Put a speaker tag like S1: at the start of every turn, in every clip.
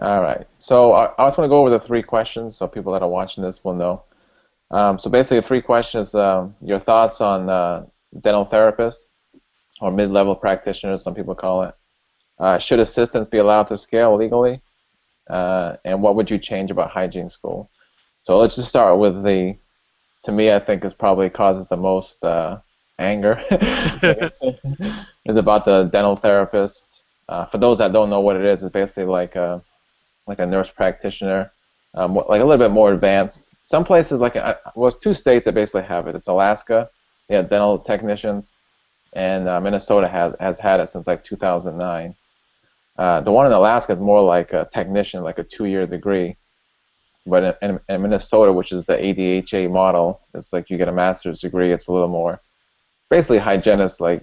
S1: All right. So I just want to go over the three questions so people that are watching this will know. So basically, the three questions: your thoughts on dental therapists or mid-level practitioners, some people call it. Should assistants be allowed to scale legally? And what would you change about hygiene school? So let's just start with to me, I think is probably causes the most anger is about the dental therapists. For those that don't know what it is, it's basically like a nurse practitioner, like a little bit more advanced. Some places, well, it's two states that basically have it. It's Alaska, yeah, dental technicians, and Minnesota has had it since like 2009. The one in Alaska is more like a technician, like a 2-year degree. But in Minnesota, which is the ADHA model, it's like you get a master's degree. It's a little more, basically hygienists like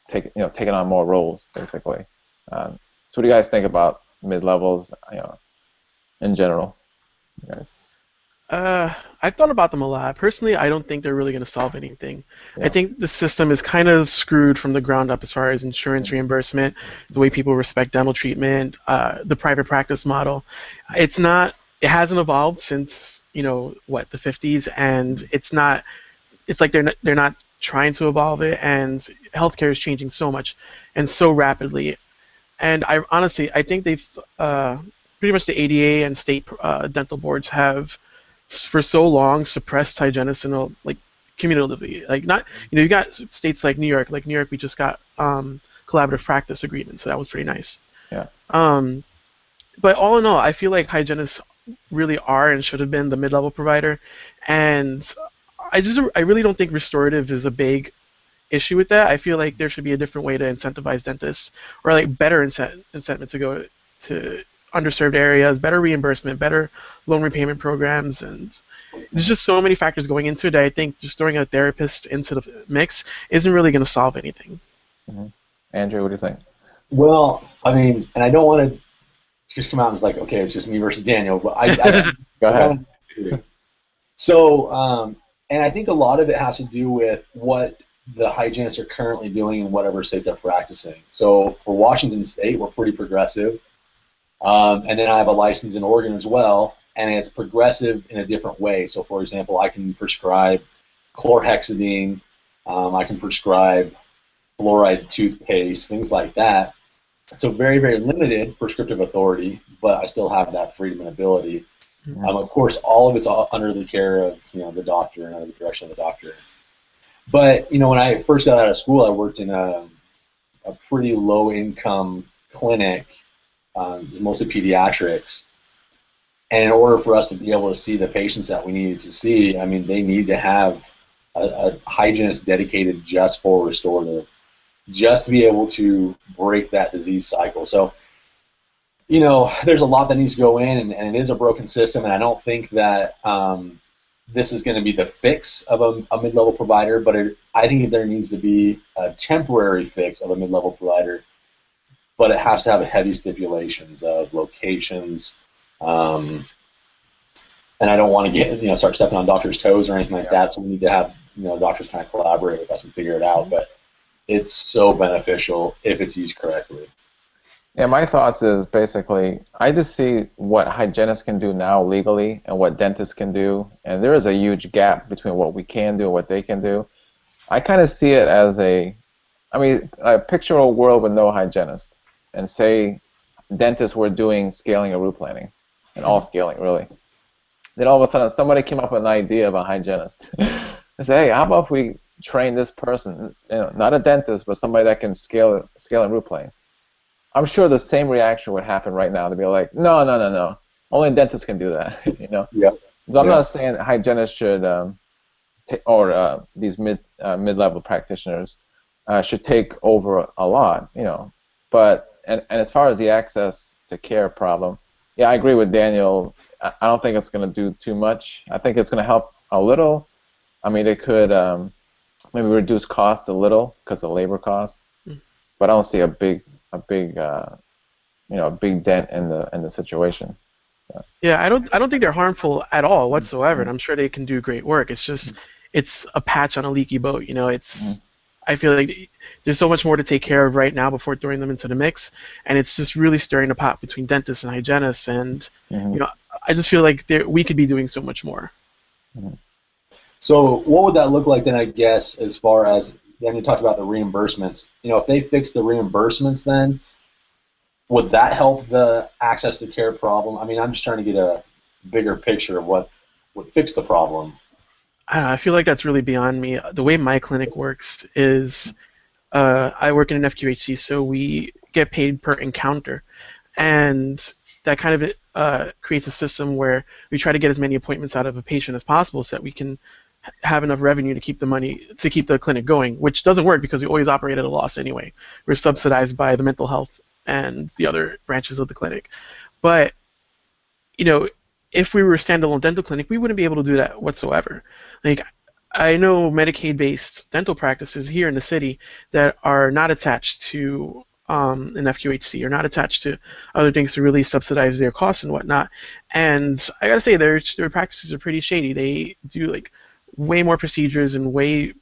S1: taking on more roles basically. So what do you guys think about mid-levels, in general, you guys?
S2: I've thought about them a lot. Personally, I don't think they're really going to solve anything. I
S1: Yeah.
S2: think the system is kind of screwed from the ground up as far as insurance reimbursement, the way people respect dental treatment, the private practice model. It's not. It hasn't evolved since what, the 50s, and it's not. It's like they're not trying to evolve it, and healthcare is changing so much and so rapidly. And I honestly, I think they've pretty much the ADA and state dental boards have for so long suppressed hygienists and like cumulatively. Like not, you got states like New York. Like New York, we just got collaborative practice agreements, so that was pretty nice.
S1: Yeah.
S2: Um, but all in all, I feel like hygienists really are and should have been the mid-level provider, and I really don't think restorative is a big issue with that. I feel like there should be a different way to incentivize dentists, or like better incentive to go to underserved areas, better reimbursement, better loan repayment programs, and there's just so many factors going into it that I think just throwing a therapist into the mix isn't really going to solve anything.
S1: Hmm. Andrew, what do you think?
S3: Well, I mean, and I don't want to just come out and it's like, okay, it's just me versus Daniel, but
S1: Go
S3: I
S1: ahead.
S3: want to. So, and I think a lot of it has to do with what the hygienists are currently doing in whatever state they're practicing. So for Washington State, we're pretty progressive. And then I have a license in Oregon as well, and it's progressive in a different way. So, for example, I can prescribe chlorhexidine, I can prescribe fluoride toothpaste, things like that. So very, very limited prescriptive authority, but I still have that freedom and ability. Of course, all of it's under the care of the doctor and under the direction of the doctor. But when I first got out of school, I worked in a pretty low-income clinic, mostly pediatrics. And in order for us to be able to see the patients that we needed to see, I mean, they need to have a hygienist dedicated just for restorative, just to be able to break that disease cycle. So, there's a lot that needs to go in, and it is a broken system, and I don't think that this is going to be the fix of a mid-level provider, but I think there needs to be a temporary fix of a mid-level provider, but it has to have heavy stipulations of locations, and I don't want to start stepping on doctors' toes or anything like that, so we need to have doctors kind of collaborate with us and figure it out, but it's so beneficial if it's used correctly.
S1: Yeah, my thoughts is basically I just see what hygienists can do now legally and what dentists can do, and there is a huge gap between what we can do and what they can do. I kind of see it as I picture a world with no hygienists, and say dentists were doing scaling and root planning, and all scaling really. Then all of a sudden somebody came up with an idea of a hygienist. And say, hey, how about if we train this person, not a dentist, but somebody that can scale and root plane? I'm sure the same reaction would happen right now to be like, no, only dentists can do that,
S3: Yeah.
S1: So I'm not saying hygienists should, or these mid-level practitioners should take over a lot, But and as far as the access to care problem, yeah, I agree with Daniel. I don't think it's going to do too much. I think it's going to help a little. I mean, it could maybe reduce costs a little because of labor costs, but I don't see a big dent in the situation.
S2: Yeah, I don't think they're harmful at all whatsoever, and I'm sure they can do great work. It's just it's a patch on a leaky boat. It's I feel like there's so much more to take care of right now before throwing them into the mix, and it's just really stirring the pot between dentists and hygienists, and
S1: Mm-hmm.
S2: I just feel like we could be doing so much more.
S1: Mm-hmm.
S3: So what would that look like then, I guess, as far as, then you talked about the reimbursements. If they fix the reimbursements, then would that help the access to care problem? I mean, I'm just trying to get a bigger picture of what would fix the problem.
S2: I don't know, I feel like that's really beyond me. The way my clinic works is I work in an FQHC, so we get paid per encounter, and that kind of creates a system where we try to get as many appointments out of a patient as possible so that we can have enough revenue to keep the clinic going, which doesn't work because we always operate at a loss anyway. We're subsidized by the mental health and the other branches of the clinic. But, if we were a standalone dental clinic, we wouldn't be able to do that whatsoever. Like, I know Medicaid-based dental practices here in the city that are not attached to an FQHC or not attached to other things to really subsidize their costs and whatnot. And I gotta say, their practices are pretty shady. They do like way more procedures in way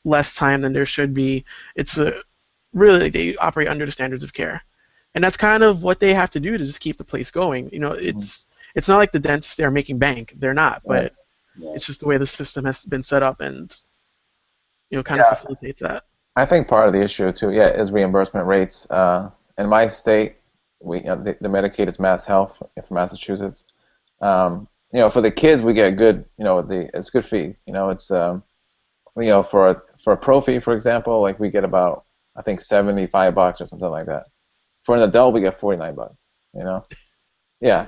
S2: less time than there should be. It's really, they operate under the standards of care, and that's kind of what they have to do to just keep the place going. It's not like the dentists there are making bank. They're not, but it's just the way the system has been set up, and kind of facilitates that.
S1: I think part of the issue too, is reimbursement rates. In my state, the Medicaid is Mass Health for Massachusetts. For the kids, we get good. It's good fee. It's for a pro fee, for example, like we get about, I think, $75 or something like that. For an adult, we get $49. Yeah,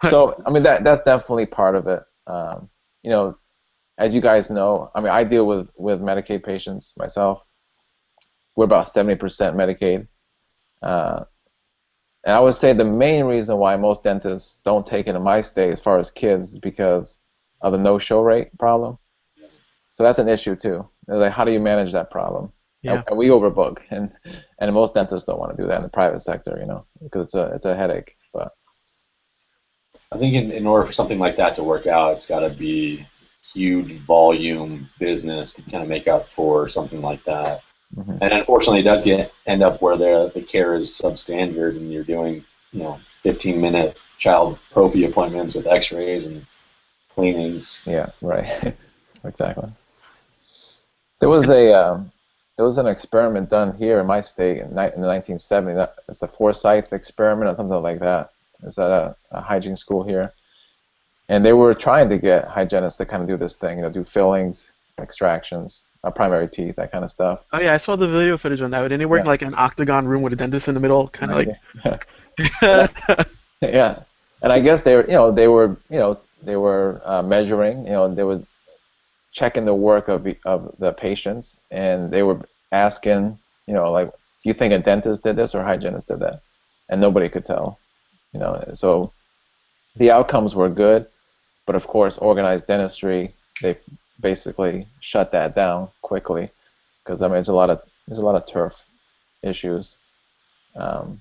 S1: So I mean that's definitely part of it. As you guys know, I mean I deal with Medicaid patients myself. We're about 70% Medicaid, and I would say the main reason why most dentists don't take it in my state as far as kids is because of the no-show rate problem. So that's an issue too. Like, how do you manage that problem?
S2: Yeah.
S1: And we overbook, and most dentists don't want to do that in the private sector, because it's a headache. But
S3: I think in order for something like that to work out, it's got to be huge volume business to kind of make up for something like that.
S1: Mm-hmm.
S3: And unfortunately, it does end up where the care is substandard, and you're doing 15-minute child prophy appointments with X-rays and cleanings.
S1: Yeah, right. Exactly. There was an experiment done here in my state in the 1970s. It's the Forsyth experiment or something like that. It's at a hygiene school here, and they were trying to get hygienists to kind of do this thing, do fillings, extractions, primary teeth, that kind of stuff.
S2: Oh yeah, I saw the video footage on that. Didn't they work in like an octagon room with a dentist in the middle, kind of like?
S1: Yeah, and I guess they were measuring, they were checking the work of the patients, and they were asking, like, do you think a dentist did this or a hygienist did that? And nobody could tell. So the outcomes were good, but of course, organized dentistry, they basically shut that down quickly, because I mean, there's a lot of turf issues. So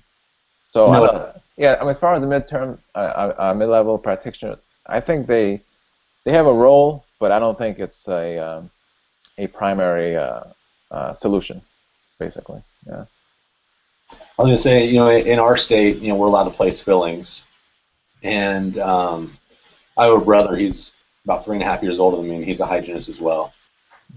S1: I mean, as far as the mid-level practitioner, I think they have a role, but I don't think it's a primary solution, basically. Yeah.
S3: I was going to say, in our state, we're allowed to place fillings, and I have a brother. He's about 3.5 years older than me, and he's a hygienist as well.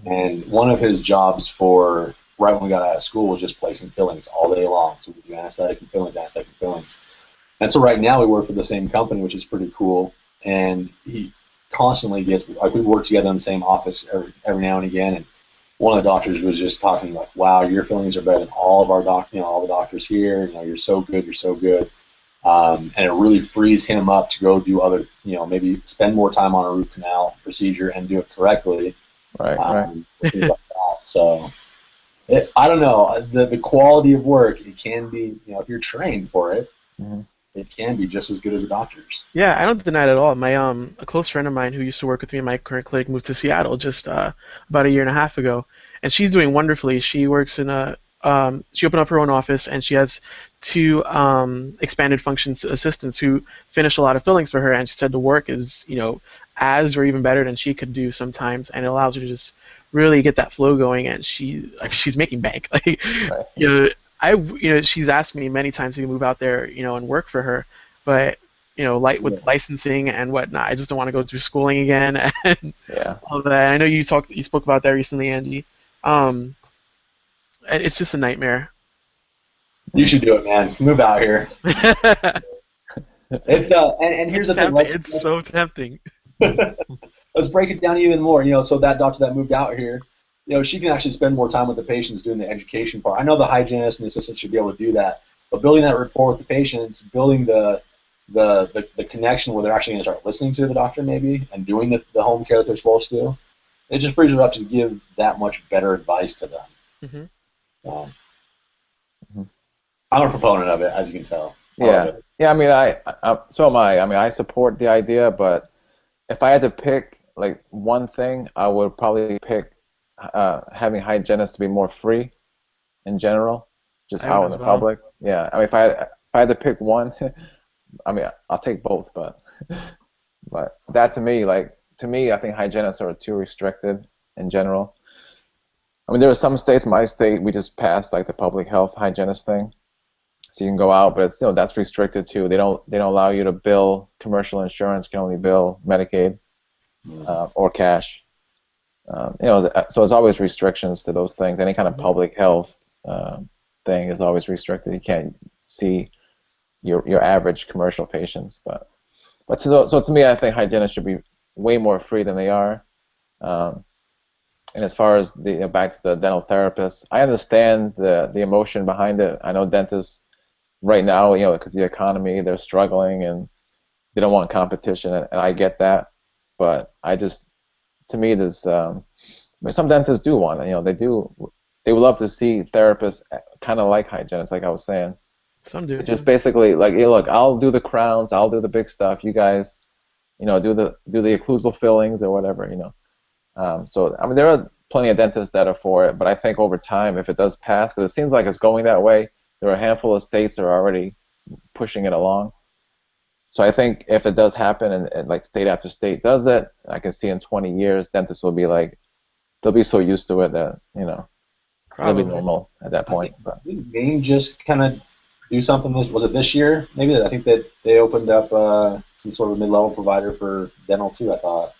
S3: And one of his jobs right when we got out of school was just placing fillings all day long. So we do anesthetic and fillings. And so right now we work for the same company, which is pretty cool. And he constantly gets, like, we work together in the same office every now and again. And one of the doctors was just talking like, "Wow, your fillings are better than all of our all the doctors here. You're so good. You're so good." And it really frees him up to go do other, maybe spend more time on a root canal procedure and do it correctly.
S1: Right.
S3: Things like that. So, I don't know. The quality of work, it can be, if you're trained for it,
S1: mm-hmm.
S3: it can be just as good as a doctor's.
S2: Yeah, I don't deny it at all. My a close friend of mine who used to work with me in my current clinic moved to Seattle just about 1.5 years ago, and she's doing wonderfully. She works in she opened up her own office, and she has 2 expanded functions assistants who finish a lot of fillings for her, and she said the work is, as or even better than she could do sometimes, and it allows her to just really get that flow going, and she's making bank. Like,
S1: Right.
S2: she's asked me many times to move out there, and work for her, but with licensing and whatnot, I just don't want to go through schooling again and
S1: Yeah.
S2: all that. I know you spoke about that recently, Andy. It's just a nightmare.
S3: You should do it, man. Move out here. It's and here's the thing.
S2: It's so tempting.
S3: Let's break it down even more. So that doctor that moved out here, she can actually spend more time with the patients doing the education part. I know the hygienist and the assistant should be able to do that, but building that rapport with the patients, building the connection where they're actually going to start listening to the doctor maybe and doing the home care that they're supposed to, it just frees it up to give that much better advice to them.
S2: Mm-hmm.
S3: I'm a proponent of it, as you can tell.
S1: Yeah. I mean, so am I. I mean, I support the idea, but if I had to pick like one thing, I would probably pick having hygienists to be more free in general, just out in the public. Yeah. I mean, if I had to pick one, I mean, I'll take both, but that to me, I think hygienists are too restricted in general. I mean, there are some states, my state, we just passed like the public health hygienist thing, so you can go out, but it's that's restricted too. They don't allow you to bill commercial insurance. You can only bill Medicaid or cash. So there's always restrictions to those things. Any kind of public health thing is always restricted. You can't see your average commercial patients, but so to me, I think hygienists should be way more free than they are. And as far as back to the dental therapists, I understand the emotion behind it. I know dentists right now, because the economy, they're struggling and they don't want competition, and I get that. But to me, there's some dentists do want it. They would love to see therapists kind of like hygienists, like I was saying.
S2: Some do.
S1: Just basically like, hey, look, I'll do the crowns, I'll do the big stuff. You guys, do the occlusal fillings or whatever, So I mean, there are plenty of dentists that are for it, but I think over time, if it does pass, because it seems like it's going that way, there are a handful of states that are already pushing it along. So I think if it does happen, and like state after state does it, I can see in 20 years, dentists will be like, they'll be so used to it that it'll be normal at that point. But
S3: didn't Maine just kind of do something? Was it this year? Maybe I think that they opened up some sort of mid-level provider for dental too. I thought.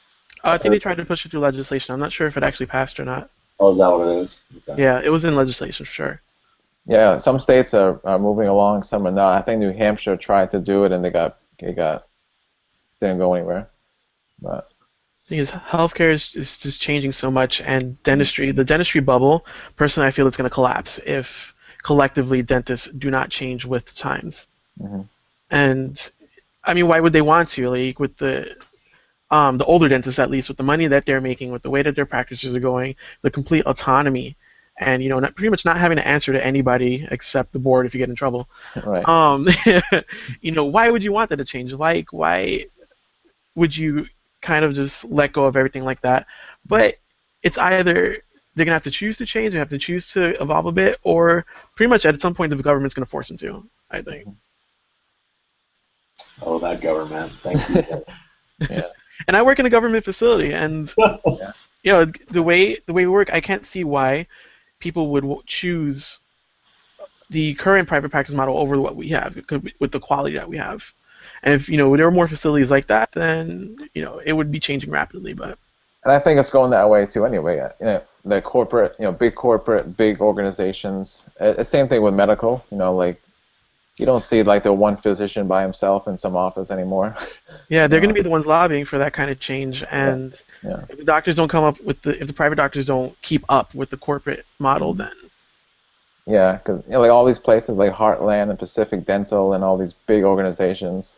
S2: I think they tried to push it through legislation. I'm not sure if it actually passed or not.
S3: Oh, is that what it is? Okay.
S2: Yeah, it was in legislation for sure.
S1: Yeah, some states are moving along, some are not. I think New Hampshire tried to do it, and they didn't go anywhere. But
S2: the thing is, healthcare is just changing so much, and the dentistry bubble, personally, I feel it's going to collapse if collectively dentists do not change with the times.
S1: Mm-hmm.
S2: And I mean, why would they want to? Like with the older dentists, at least, with the money that they're making, with the way that their practices are going, the complete autonomy, and pretty much not having to answer to anybody except the board if you get in trouble.
S1: Right.
S2: Why would you want that to change? Like, why would you kind of just let go of everything like that? But it's either they're gonna have to choose to change, they have to choose to evolve a bit, or pretty much at some point the government's gonna force them to. I think.
S3: Oh, that government! Thank you.
S1: Yeah.
S2: And I work in a government facility, and the way we work, I can't see why people would choose the current private practice model over what we have with the quality that we have. And if there were more facilities like that, then it would be changing rapidly. But
S1: and I think it's going that way too. Anyway, the corporate, big organizations. Same thing with medical. Like you don't see like the one physician by himself in some office anymore.
S2: Yeah, they're going to be the ones lobbying for that kind of change. And if the doctors don't come up with if the private doctors don't keep up with the corporate model, then
S1: yeah, because like all these places like Heartland and Pacific Dental and all these big organizations,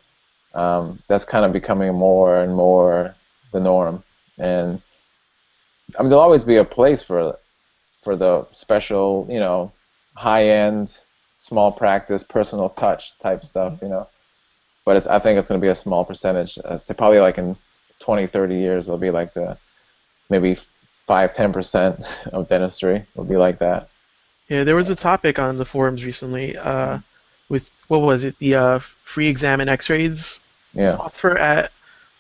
S1: that's kind of becoming more and more the norm. And I mean, there'll always be a place for the special, high-end, small practice, personal touch type stuff, But I think it's going to be a small percentage. So probably like in 20, 30 years, it'll be like maybe 5-10% of dentistry will be like that.
S2: Yeah, there was a topic on the forums recently with, what was it, the free exam and x-rays offer at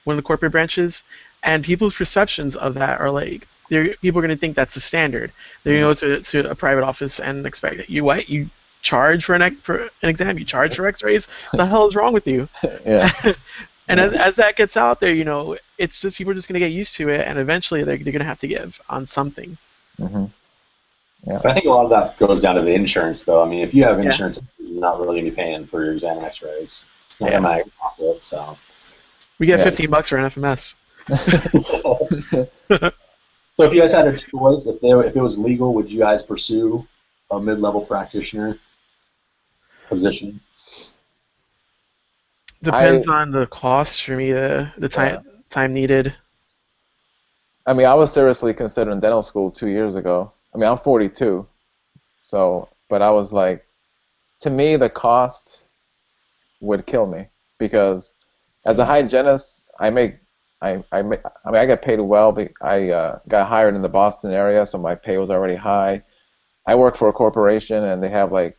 S2: one of the corporate branches, and people's perceptions of that are like people are going to think that's the standard. They're going to go to a private office and expect that you charge for an exam, you charge for X-rays. What the hell is wrong with you?
S1: Yeah.
S2: And as that gets out there, it's just people are just going to get used to it, and eventually they're going to have to give on something.
S1: Mm-hmm. Yeah.
S3: But I think a lot of that goes down to the insurance, though. I mean, if you have insurance, you're not really going to be paying for your exam and X-rays. It's not my profit, so.
S2: We get $15 for an FMS.
S3: So if you guys had a choice, if it was legal, would you guys pursue a mid-level practitioner position?
S2: Depends on the cost for me, the time needed.
S1: I mean, I was seriously considering dental school 2 years ago. I mean, I'm 42, but I was like, to me, the cost would kill me because as a hygienist, I get paid well. I got hired in the Boston area, so my pay was already high. I work for a corporation, and they have like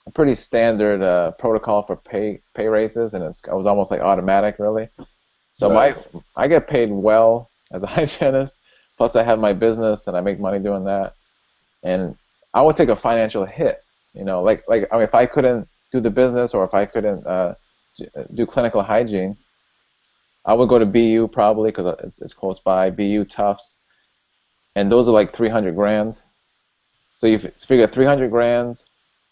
S1: a pretty standard protocol for pay raises, and it was almost like automatic, really. So I get paid well as a hygienist. Plus, I have my business, and I make money doing that. And I would take a financial hit, like I mean, if I couldn't do the business or if I couldn't do clinical hygiene, I would go to BU probably because it's close by. BU Tufts, and those are like 300 grand. So you figure 300 grand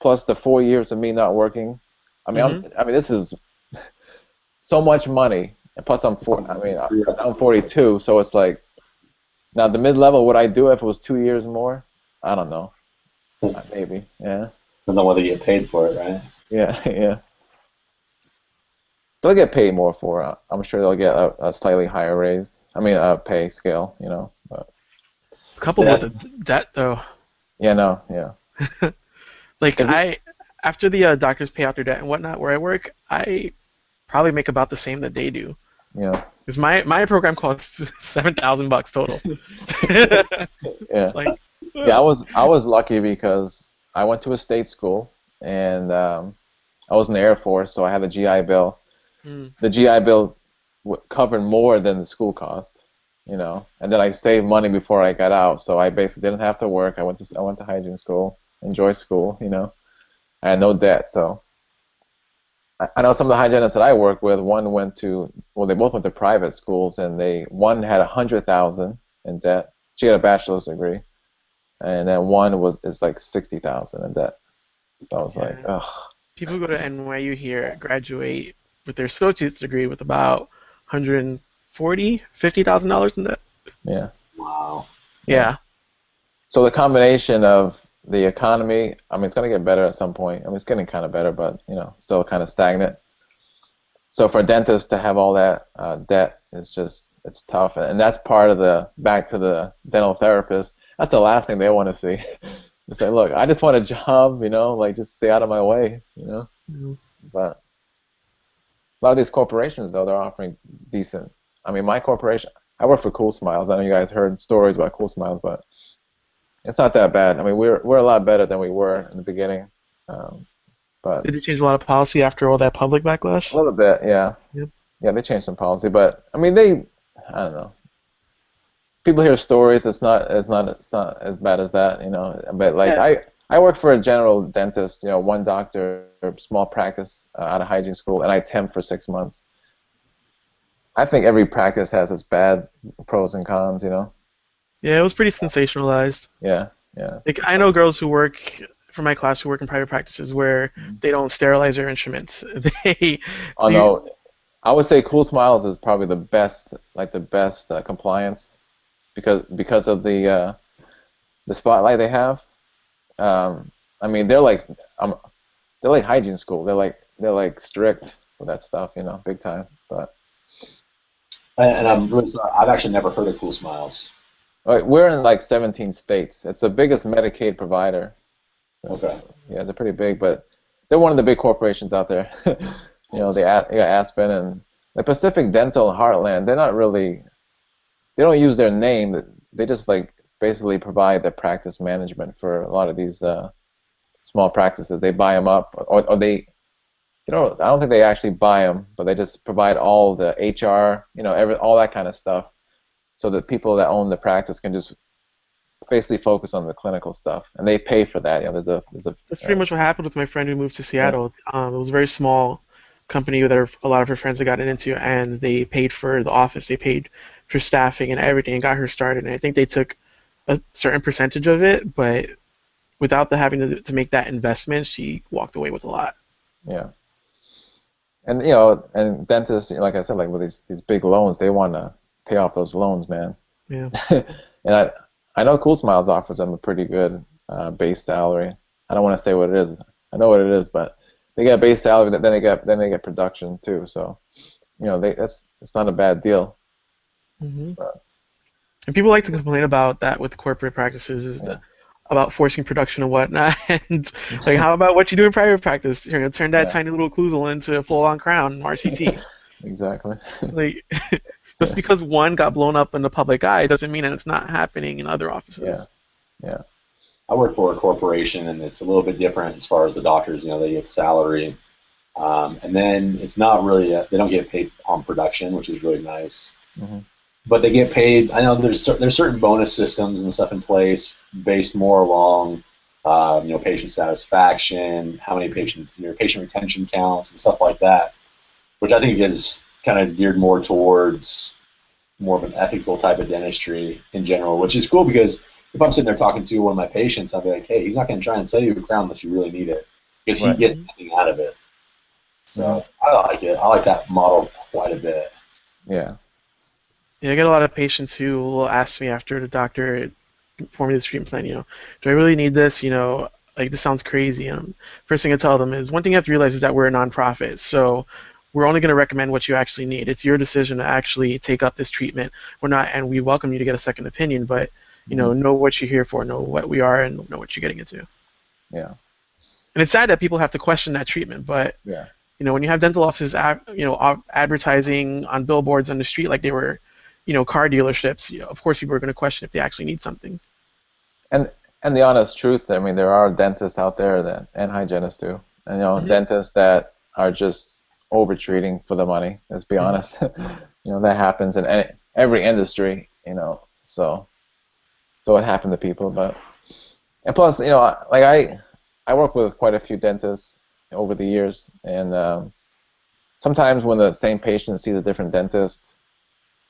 S1: plus the 4 years of me not working. I mean, this is so much money. And plus, I'm 42, so it's like now the mid-level. Would I do it if it was 2 years more? I don't know. Maybe, yeah.
S3: Depends on whether you get paid for it, right?
S1: Yeah, yeah. They'll get paid more for it. I'm sure they'll get a slightly higher raise. I mean, a pay scale, But.
S2: Coupled with that, though.
S1: Yeah, no, yeah.
S2: Like after the doctors pay out their debt and whatnot, where I work, I probably make about the same that they do.
S1: Yeah.
S2: Because my program costs $7,000 total.
S1: Yeah. Yeah, I was lucky because I went to a state school and I was in the Air Force, so I had a GI Bill. The GI Bill covered more than the school cost, and then I saved money before I got out, so I basically didn't have to work. I went to hygiene school, enjoyed school, I had no debt, so I know some of the hygienists that I work with. They both went to private schools, and one had $100,000 in debt. She had a bachelor's degree, and then one is like $60,000 in debt. So I was like, ugh.
S2: People go to NYU here, graduate with their associate's degree with about $50,000 in debt.
S1: Yeah.
S3: Wow.
S2: Yeah.
S1: So the combination of the economy, I mean, it's going to get better at some point. I mean, it's getting kind of better, but, still kind of stagnant. So for dentists to have all that debt is it's tough. And that's part of back to the dental therapist, that's the last thing they want to see. They say, look, I just want a job, just stay out of my way, But a lot of these corporations, though, they're offering decent. I mean, my corporation, I work for Cool Smiles. I know you guys heard stories about Cool Smiles, but it's not that bad. I mean, we're a lot better than we were in the beginning. But
S2: did they change a lot of policy after all that public backlash?
S1: A little bit, yeah.
S2: Yep.
S1: Yeah, they changed some policy, but I mean, I don't know. People hear stories. It's not as bad as that, But like I work for a general dentist, one doctor, small practice out of hygiene school, and I temp for 6 months. I think every practice has its bad pros and cons,
S2: Yeah, it was pretty sensationalized.
S1: Yeah, yeah.
S2: Like I know girls who work from my class who work in private practices where they don't sterilize their instruments.
S1: No, I would say Cool Smiles is probably the best compliance because of the spotlight they have. I mean, they're like hygiene school. They're like strict with that stuff, big time. But
S3: and I'm really sorry, I've actually never heard of Cool Smiles.
S1: We're in like 17 states. It's the biggest Medicaid provider.
S3: Okay.
S1: Yeah, they're pretty big, but they're one of the big corporations out there. They got Aspen and the Pacific Dental and Heartland. They don't use their name. They just basically provide the practice management for a lot of these small practices. They buy them up, or they, I don't think they actually buy them, but they just provide all the HR, all that kind of stuff so that people that own the practice can just basically focus on the clinical stuff, and they pay for that.
S2: That's pretty much what happened with my friend who moved to Seattle. It was a very small company that a lot of her friends had gotten into, and they paid for the office, they paid for staffing and everything, and got her started. And I think they took a certain percentage of it, but without the having to make that investment, she walked away with a lot.
S1: Yeah. And and dentists, like I said, like with these big loans, they want to pay off those loans, man.
S2: Yeah.
S1: And I know Cool Smiles offers them a pretty good base salary. I don't want to say what it is. I know what it is, but they get a base salary, then they get production too. So, it's not a bad deal.
S2: Mm-hmm. And people like to complain about that with corporate practices, about forcing production and whatnot. And like, how about what you do in private practice? You're gonna turn that tiny little occlusal into a full-on crown RCT.
S1: Exactly.
S2: Like, just because one got blown up in the public eye doesn't mean that it's not happening in other offices.
S1: Yeah.
S3: I work for a corporation, and it's a little bit different as far as the doctors. They get salary, and then it's not really they don't get paid on production, which is really nice.
S1: Mm-hmm.
S3: But they get paid. I know there's certain bonus systems and stuff in place based more along, patient satisfaction, how many patients, patient retention counts, and stuff like that, which I think is kind of geared more towards more of an ethical type of dentistry in general, which is cool because if I'm sitting there talking to one of my patients, I'll be like, hey, he's not going to try and sell you a crown unless you really need it because he gets nothing out of it. So I like it. I like that model quite a bit.
S1: Yeah.
S2: Yeah, I get a lot of patients who will ask me after the doctor formulated this treatment plan, do I really need this? Like, this sounds crazy. First thing I tell them is, one thing you have to realize is that we're a nonprofit, so we're only going to recommend what you actually need. It's your decision to actually take up this treatment. And we welcome you to get a second opinion, but know what you're here for, know what we are, and know what you're getting into.
S1: Yeah.
S2: And it's sad that people have to question that treatment, but when you have dental offices, advertising on billboards on the street like they were, car dealerships, of course people are going to question if they actually need something.
S1: And the honest truth, I mean, there are dentists out there and hygienists too, and dentists that are just over-treating for the money. Let's be honest. That happens in every industry. So it happened to people, and plus, like I work with quite a few dentists over the years, and sometimes when the same patient sees a different dentist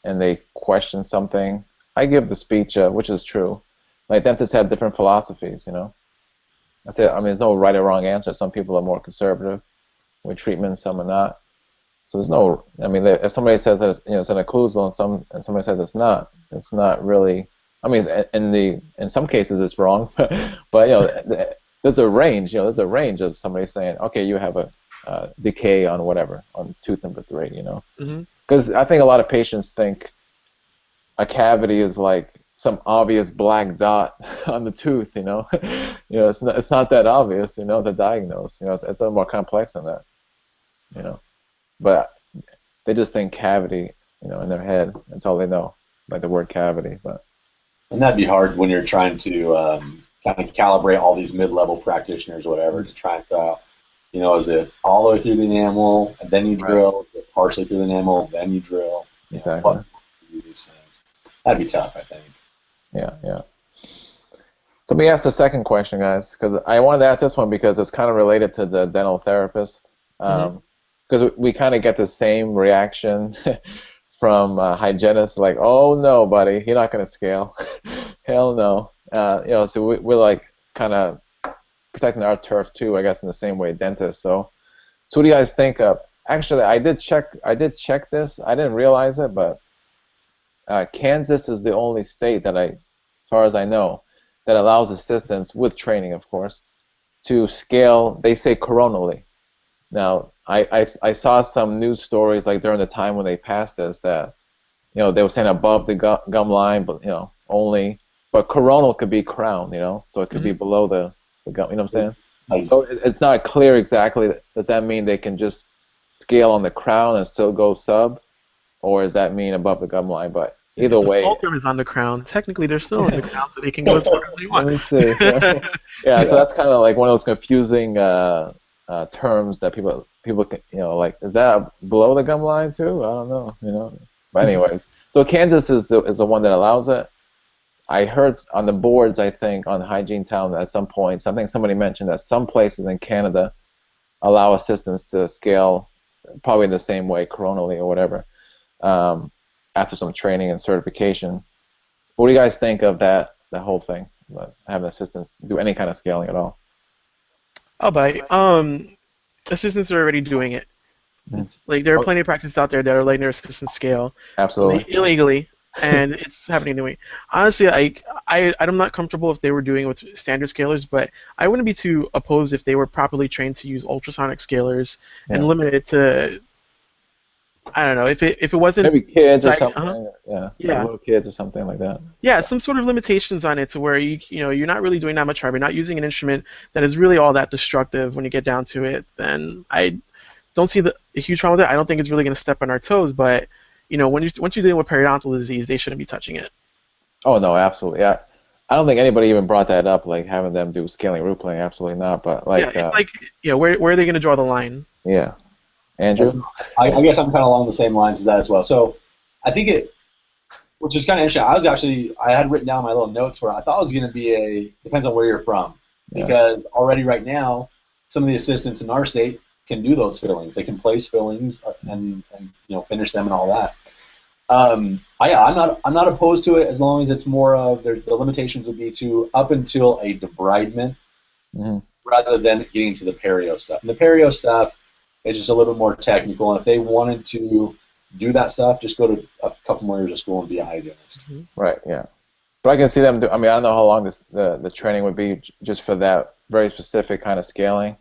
S1: and they question something, I give the speech, which is true. Like, dentists have different philosophies, I say, there's no right or wrong answer. Some people are more conservative with treatment, some are not. So there's no, if somebody says that it's an occlusal and somebody says it's not really. In some cases it's wrong, but there's a range. There's a range of somebody saying, okay, you have a decay on whatever, on tooth number 3. Because I think a lot of patients think a cavity is like some obvious black dot on the tooth. It's not that obvious. To diagnose. It's a little more complex than that. But they just think cavity. In their head. That's all they know, like the word cavity.
S3: And that'd be hard when you're trying to kind of calibrate all these mid-level practitioners, or whatever, to try and figure out, is it all the way through the enamel, and then you drill? Is it partially through the enamel, then you drill?
S1: Exactly.
S3: These things. That'd be tough, I think.
S1: Yeah. So let me ask the second question, guys, because I wanted to ask this one because it's kind of related to the dental therapist. Because we kind of get the same reaction from hygienists, like, oh no, buddy, you're not going to scale. Hell no. So we're like kind of protecting our turf too, I guess, in the same way dentists. So what do you guys think of? Actually, I did check this. I didn't realize it, but Kansas is the only state that as far as I know, that allows assistants, with training, of course, to scale. They say coronally. Now, I saw some news stories like during the time when they passed this that they were saying above the gum line, but only. But coronal could be crown, so it could be below the gum. You know what I'm saying? So it's not clear exactly. Does that mean they can just scale on the crown and still go sub, or does that mean above the gum line? But either way,
S2: the fulcrum is on the crown. Technically, they're still on the crown, so they can go as far as they want.
S1: Let me see. Yeah, so that's kind of like one of those confusing terms that people can, like, is that below the gum line too? I don't know. But anyways, so Kansas is the one that allows it. I heard on the boards, I think, on Hygiene Town at some point, I think somebody mentioned that some places in Canada allow assistants to scale probably the same way, coronally or whatever, after some training and certification. What do you guys think of that whole thing, having assistants do any kind of scaling at all?
S2: I'll bite. Assistants are already doing it. Like there are plenty of practices out there that are letting their assistants scale
S1: Absolutely.
S2: illegally, and it's happening anyway. Honestly, I'm not comfortable if they were doing it with standard scalers, but I wouldn't be too opposed if they were properly trained to use ultrasonic scalers and limit it to, I don't know, if it wasn't
S1: maybe kids or something. Yeah.
S2: Yeah.
S1: Like little kids or something like that.
S2: Yeah, some sort of limitations on it to where you're not really doing that much harm. You're not using an instrument that is really all that destructive when you get down to it. Then I don't see a huge problem with it. I don't think it's really going to step on our toes, but once you're dealing with periodontal disease, they shouldn't be touching it.
S1: Oh no, absolutely. Yeah, I don't think anybody even brought that up, like having them do scaling root planing. Absolutely not. But like,
S2: it's like, where are they going to draw the line?
S1: Yeah, Andrew.
S3: I guess I'm kind of along the same lines as that as well. So I think which is kind of interesting. I had written down my little notes where I thought it was going to be depends on where you're from, because already right now some of the assistants in our state can do those fillings. They can place fillings and finish them and all that. I'm not opposed to it as long as it's more of the limitations would be to up until a debridement, rather than getting to the perio stuff. And the perio stuff is just a little bit more technical, and if they wanted to do that stuff, just go to a couple more years of school and be a hygienist.
S1: Right. Yeah. But I can see them do. I mean, I don't know how long the training would be just for that very specific kind of scaling.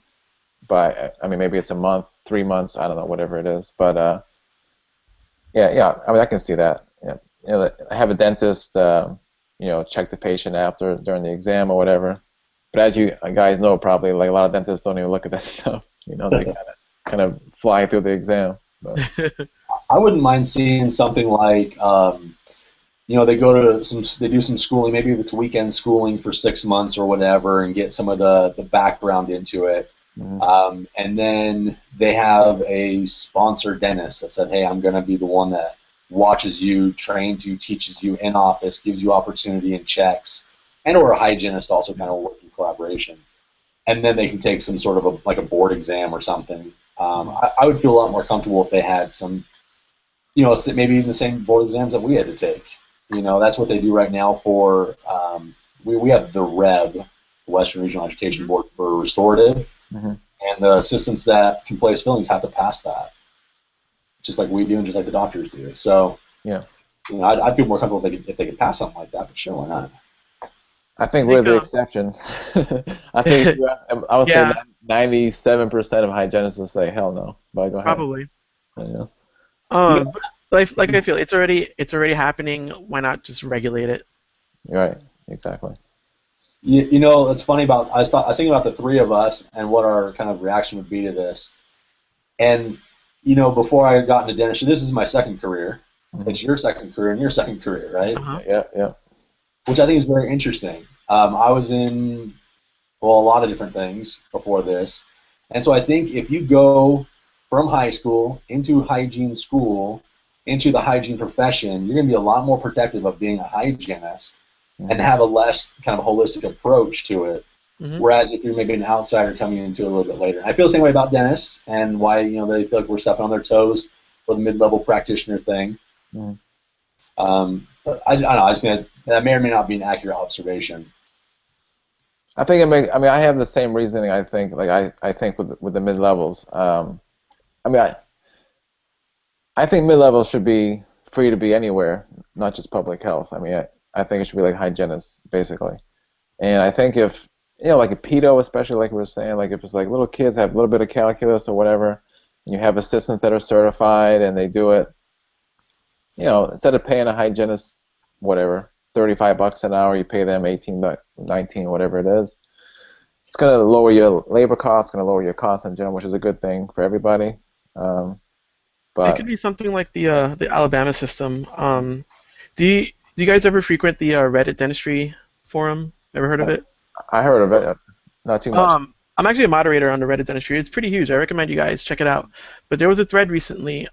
S1: But I mean, maybe it's a month, 3 months, I don't know, whatever it is. But yeah. I mean, I can see that. Yeah. Have a dentist, check the patient during the exam or whatever. But as you guys know, probably like a lot of dentists don't even look at that stuff. They kind of fly through the exam. But.
S3: I wouldn't mind seeing something like, they do some schooling, maybe if it's weekend schooling for 6 months or whatever, and get some of the background into it. And then they have a sponsored dentist that said, hey, I'm going to be the one that watches you, trains you, teaches you in office, gives you opportunity and checks, and or a hygienist also kind of work in collaboration. And then they can take some sort of a board exam or something. I would feel a lot more comfortable if they had some, maybe even the same board exams that we had to take. That's what they do right now for, we have the REB, the Western Regional Education Board, for restorative. And the assistants that can place fillings have to pass that, just like we do and just like the doctors do. So, I'd feel more comfortable if they could pass something like that, but sure, why not?
S1: I think we're the exception. I think I would say 97% of hygienists will say hell no. But go ahead.
S2: Probably. But I feel it's already happening. Why not just regulate it?
S1: Right. Exactly.
S3: It's funny I was thinking about the three of us and what our kind of reaction would be to this. And, before I got into dentistry, this is my second career. It's your second career and your second career, right?
S1: Yeah.
S3: Which I think is very interesting. I was in, a lot of different things before this. And so I think if you go from high school into hygiene school, into the hygiene profession, you're going to be a lot more protective of being a hygienist and have a less kind of holistic approach to it. Whereas if you're maybe an outsider coming into it a little bit later. I feel the same way about dentists and why they feel like we're stepping on their toes for the mid-level practitioner thing. But I don't know. I just think that may or may not be an accurate observation.
S1: I think I have the same reasoning. I think I think with the mid-levels. I think mid-levels should be free to be anywhere, not just public health. I think it should be like hygienists, basically. And I think if, like a pedo, especially like we were saying, like if it's like little kids have a little bit of calculus or whatever, and you have assistants that are certified and they do it, instead of paying a hygienist, whatever, $35 an hour, you pay them 18, 19, whatever it is. It's going to lower your labor costs, going to lower your costs in general, which is a good thing for everybody. But
S2: it could be something like the Alabama system. Do you guys ever frequent the Reddit dentistry forum? Ever heard of it?
S1: I heard of it, not too much.
S2: I'm actually a moderator on the Reddit dentistry. It's pretty huge. I recommend you guys check it out. But there was a thread recently.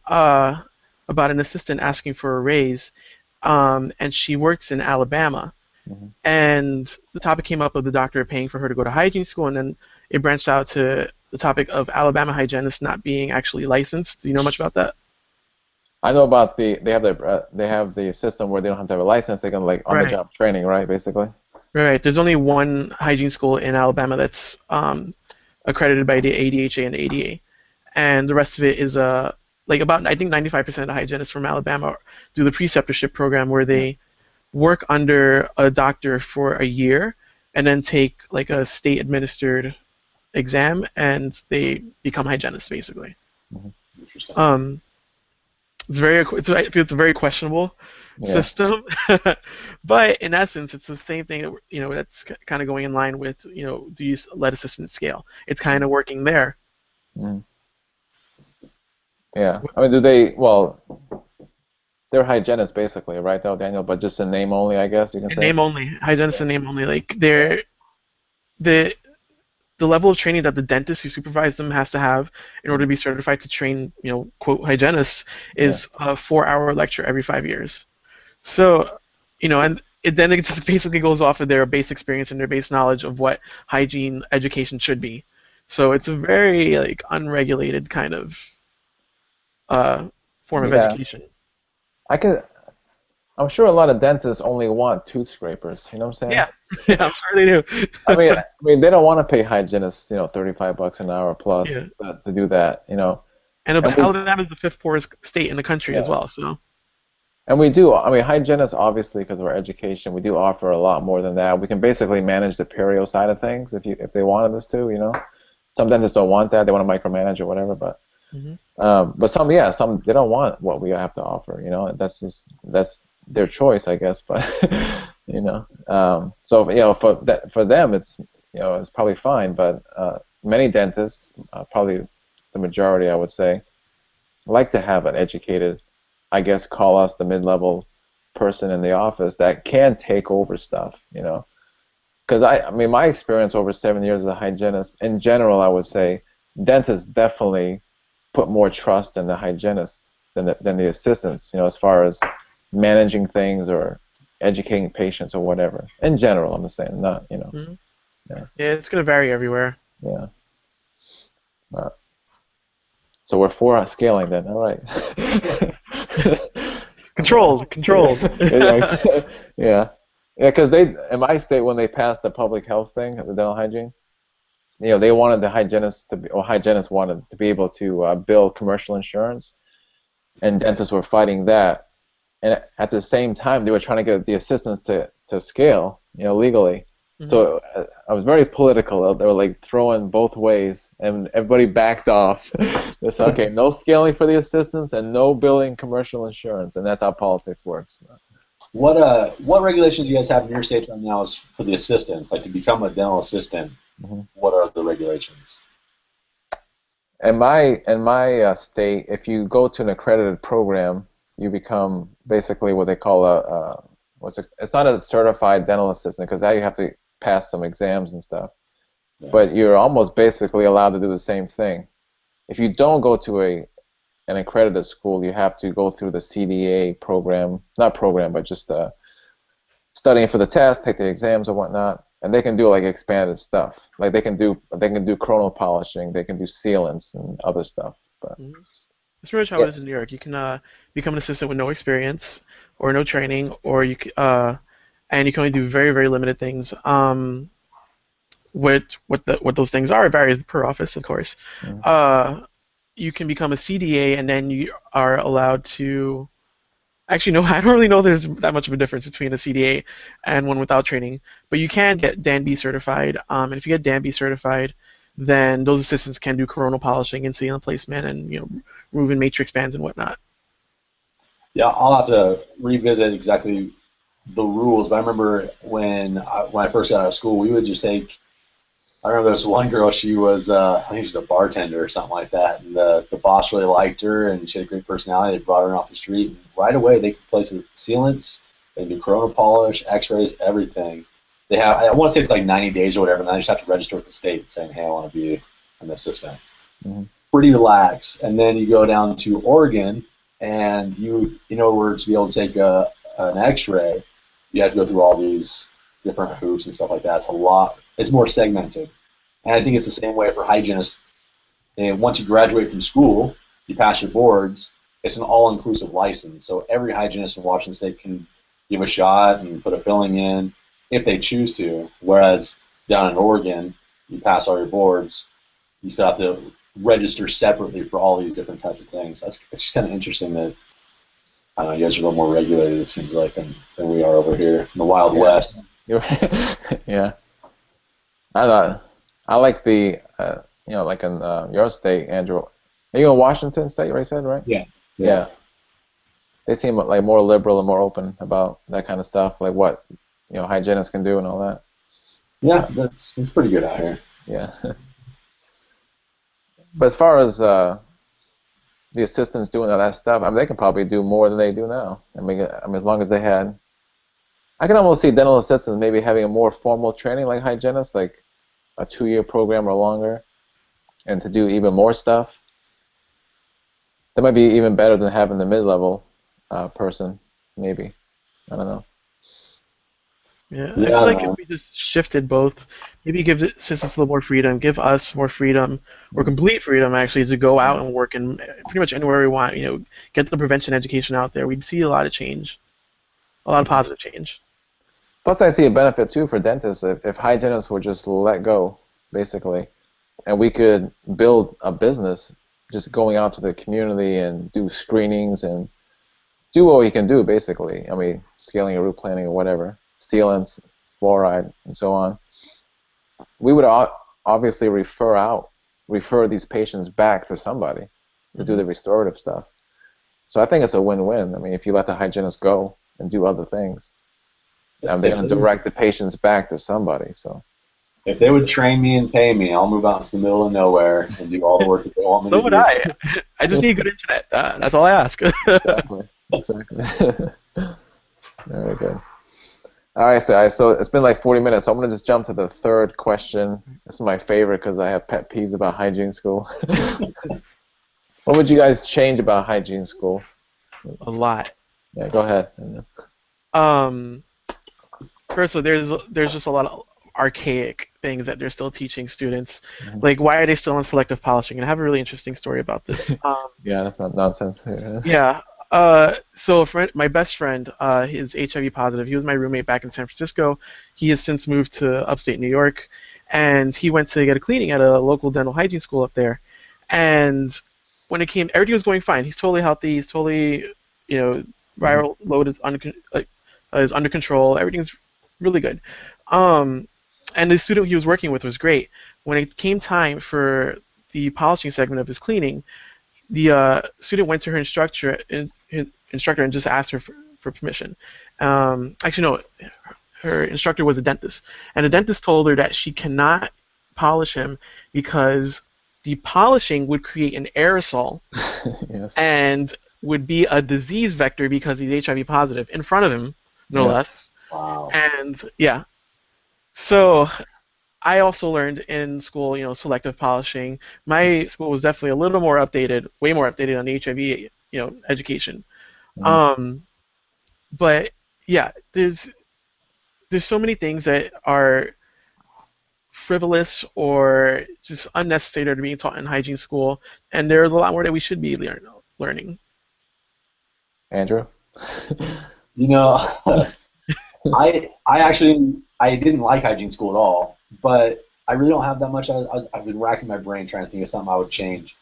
S2: about an assistant asking for a raise, and she works in Alabama.
S1: Mm-hmm.
S2: And the topic came up of the doctor paying for her to go to hygiene school, and then it branched out to the topic of Alabama hygienists not being actually licensed. Do you know much about that?
S1: I know about they have the system where they don't have to have a license. They can like on the
S2: Right.
S1: job training, right? Basically.
S2: Right. There's only one hygiene school in Alabama that's accredited by the ADHA and the ADA, and the rest of it is like about I think 95% of the hygienists from Alabama do the preceptorship program where they work under a doctor for a year and then take like a state administered exam and they become hygienists basically.
S1: Mm-hmm.
S3: Interesting.
S2: It's a very questionable system, but in essence, it's the same thing. That's kind of going in line with do you let assistants scale? It's kind of working there.
S1: Mm. Yeah, I mean, do they? Well, they're hygienists basically, right? Though, Daniel, but just in name only, I guess you can say.
S2: Name only, hygienists in name only. Like the level of training that the dentist who supervises them has to have in order to be certified to train, quote, hygienists is a 4-hour lecture every 5 years. So, then it just basically goes off of their base experience and their base knowledge of what hygiene education should be. So it's a very like unregulated kind of form of education.
S1: I'm sure a lot of dentists only want tooth scrapers. You know what I'm saying?
S2: Yeah, I'm sure they do.
S1: I mean, they don't want to pay hygienists, $35 an hour plus to do that, And
S2: Alabama is the 5th poorest state in the country as well, so.
S1: And we do. I mean, hygienists, obviously, because of our education, we do offer a lot more than that. We can basically manage the perio side of things if they wanted us to. Some dentists don't want that; they want to micromanage or whatever. But but some they don't want what we have to offer. That's their choice, I guess. But so for them, it's it's probably fine. But many dentists, probably the majority, I would say, like to have an educated, I guess, call us the mid-level person in the office that can take over stuff, Because I mean, my experience over 7 years as a hygienist, in general, I would say dentists definitely put more trust in the hygienists than the assistants, as far as managing things or educating patients or whatever. In general, I'm just saying, not,
S2: Yeah, it's going to vary everywhere.
S1: Yeah. So we're for scaling then, all right.
S2: Controlled.
S1: Yeah, because in my state, when they passed the public health thing, the dental hygiene, they wanted the hygienists hygienists wanted to be able to bill commercial insurance, and dentists were fighting that, and at the same time, they were trying to get the assistants to scale, legally. So I was very political. They were like throwing both ways, and everybody backed off. They said, okay, no scaling for the assistants and no billing commercial insurance, and that's how politics works.
S3: What regulations do you guys have in your state right now is for the assistants? Like to become a dental assistant, what are the regulations?
S1: In my state, if you go to an accredited program, you become basically what they call it's not a certified dental assistant, because now you have to pass some exams and stuff. Yeah. But you're almost basically allowed to do the same thing. If you don't go to an accredited school, you have to go through the CDA program, but just studying for the test, take the exams or whatnot, and they can do like expanded stuff. Like they can do chrono polishing, they can do sealants and other stuff. But
S2: that's pretty much how it is in New York. You can become an assistant with no experience or no training, or you and you can only do very, very limited things. What those things are, it varies per office, of course. You can become a CDA, and then you are allowed to. Actually, no, I don't really know there's that much of a difference between a CDA and one without training. But you can get Dan B certified, and if you get Dan B certified, then those assistants can do coronal polishing and sealant placement, and removing matrix bands and whatnot.
S3: Yeah, I'll have to revisit exactly the rules, but I remember when I first got out of school, we would just take. I remember there was one girl. She was, I think she was a bartender or something like that, and the boss really liked her, and she had a great personality. They brought her off the street, and right away they could place sealants, they do corona polish, X-rays, everything. They have, I want to say it's like 90 days or whatever, and then they just have to register with the state saying, hey, I want to be an assistant. Pretty relaxed. And then you go down to Oregon, and you, in order to be able to take an X-ray, you have to go through all these different hoops and stuff like that. It's a lot. It's more segmented, and I think it's the same way for hygienists. And once you graduate from school, you pass your boards. It's an all-inclusive license, so every hygienist in Washington State can give a shot and put a filling in if they choose to. Whereas down in Oregon, you pass all your boards, you still have to register separately for all these different types of things. It's just kind of interesting that, I don't know, you guys are a little more regulated, it seems like, than we are over here in the Wild West.
S1: Yeah. I like the, like in your state, Andrew. Are you in Washington State, right? You said, right?
S3: Yeah.
S1: They seem like more liberal and more open about that kind of stuff, like what hygienists can do and all that.
S3: Yeah, that's pretty good out here.
S1: Yeah. But as far as the assistants doing all that stuff, I mean, they can probably do more than they do now. I mean, as long as they had, I can almost see dental assistants maybe having a more formal training like hygienists, like a 2-year program or longer, and to do even more stuff. That might be even better than having the mid-level person, maybe. I don't know.
S2: Yeah, I feel like if we just shifted both, maybe give the assistants a little more freedom, give us more freedom, or complete freedom actually, to go out and work in pretty much anywhere we want. Get the prevention education out there. We'd see a lot of change, a lot of positive change.
S1: Plus, I see a benefit too for dentists if hygienists would just let go, basically, and we could build a business just going out to the community and do screenings and do what we can do, basically. I mean, scaling or root planning or whatever. Sealants, fluoride, and so on. We would obviously refer these patients back to somebody to do the restorative stuff. So I think it's a win-win. I mean, if you let the hygienist go and do other things, they're going to direct the patients back to somebody. So
S3: if they would train me and pay me, I'll move out into the middle of nowhere and do all the work that they want me to do.
S2: So would I. I just need good internet. That's all I ask.
S1: Exactly. Very good. All right, so it's been like 40 minutes, so I'm going to just jump to the third question. This is my favorite because I have pet peeves about hygiene school. What would you guys change about hygiene school?
S2: A lot.
S1: Yeah, go ahead.
S2: First of all, there's just a lot of archaic things that they're still teaching students. Like, why are they still on selective polishing? And I have a really interesting story about this.
S1: Yeah, that's not nonsense.
S2: Yeah. So my best friend is HIV positive. He was my roommate back in San Francisco. He has since moved to upstate New York, and he went to get a cleaning at a local dental hygiene school up there. And when it came, everything was going fine. He's totally healthy. He's totally, viral load is under control. Everything's really good. And the student he was working with was great. When it came time for the polishing segment of his cleaning, the student went to her instructor and just asked her for permission. Actually, no, her instructor was a dentist, and the dentist told her that she cannot polish him because the polishing would create an aerosol
S1: Yes.
S2: and would be a disease vector because he's HIV positive in front of him, no less.
S3: Wow.
S2: And yeah, so I also learned in school, selective polishing. My school was definitely a little more updated, way more updated on the HIV, education. But yeah, there's so many things that are frivolous or just unnecessary that are being taught in hygiene school, and there's a lot more that we should be learning.
S1: Andrew?
S3: I didn't like hygiene school at all, but I really don't have that much. I've been racking my brain trying to think of something I would change.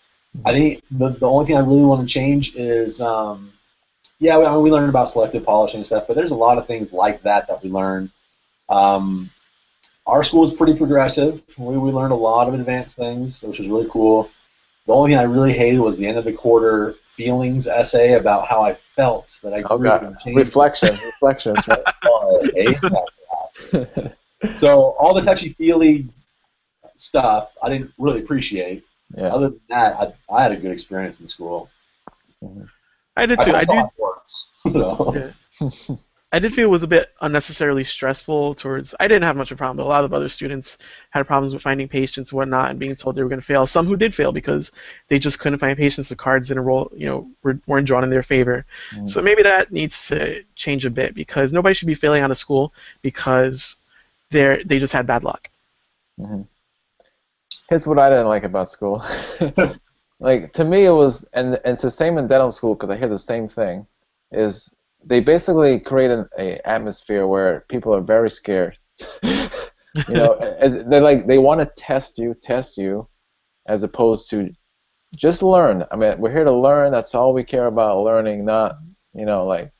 S3: I think the only thing I really want to change is, we learned about selective polishing and stuff, but there's a lot of things like that we learn. Our school is pretty progressive. We learned a lot of advanced things, which was really cool. The only thing I really hated was the end of the quarter feelings essay about how I felt that I grew up and changed.
S1: Reflections, right?
S3: Oh, I hate that. So all the touchy-feely stuff I didn't really appreciate.
S1: Yeah.
S3: Other than that, I had a good experience in school.
S2: I did too. I do.
S3: Works, so.
S2: Yeah. I did feel it was a bit unnecessarily stressful towards. I didn't have much of a problem, but a lot of other students had problems with finding patients and whatnot, and being told they were going to fail. Some who did fail because they just couldn't find patients. The cards didn't roll, weren't drawn in their favor.
S1: Mm.
S2: So maybe that needs to change a bit because nobody should be failing out of school because they just had bad luck.
S1: Mm-hmm. Here's what I didn't like about school. Like, to me, it was, and it's the same in dental school because I hear the same thing, is they basically create an atmosphere where people are very scared. They want to test you, as opposed to just learn. I mean, we're here to learn. That's all we care about, learning, not, like,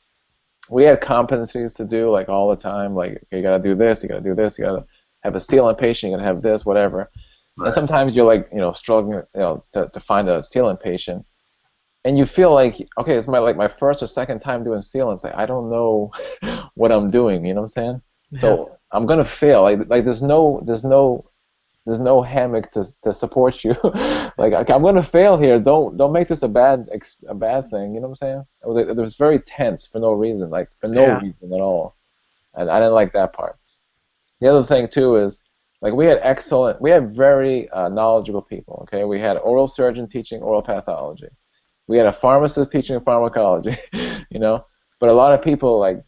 S1: we had competencies to do, like, all the time. Like, okay, you got to do this, you got to do this, you got to have a sealant patient, you got to have this, whatever. Right. And sometimes you're, like, struggling, to find a sealant patient. And you feel like, okay, it's my first or second time doing sealants. Like, I don't know what I'm doing. You know what I'm saying? Yeah. So I'm gonna fail. Like there's no hammock to support you. Like, okay, I'm gonna fail here. Don't make this a bad thing. You know what I'm saying? It was very tense for no reason. Like, for no reason at all. And I didn't like that part. The other thing too is, like, we had very knowledgeable people. Okay, we had oral surgeon teaching oral pathology. We had a pharmacist teaching pharmacology, But a lot of people, like,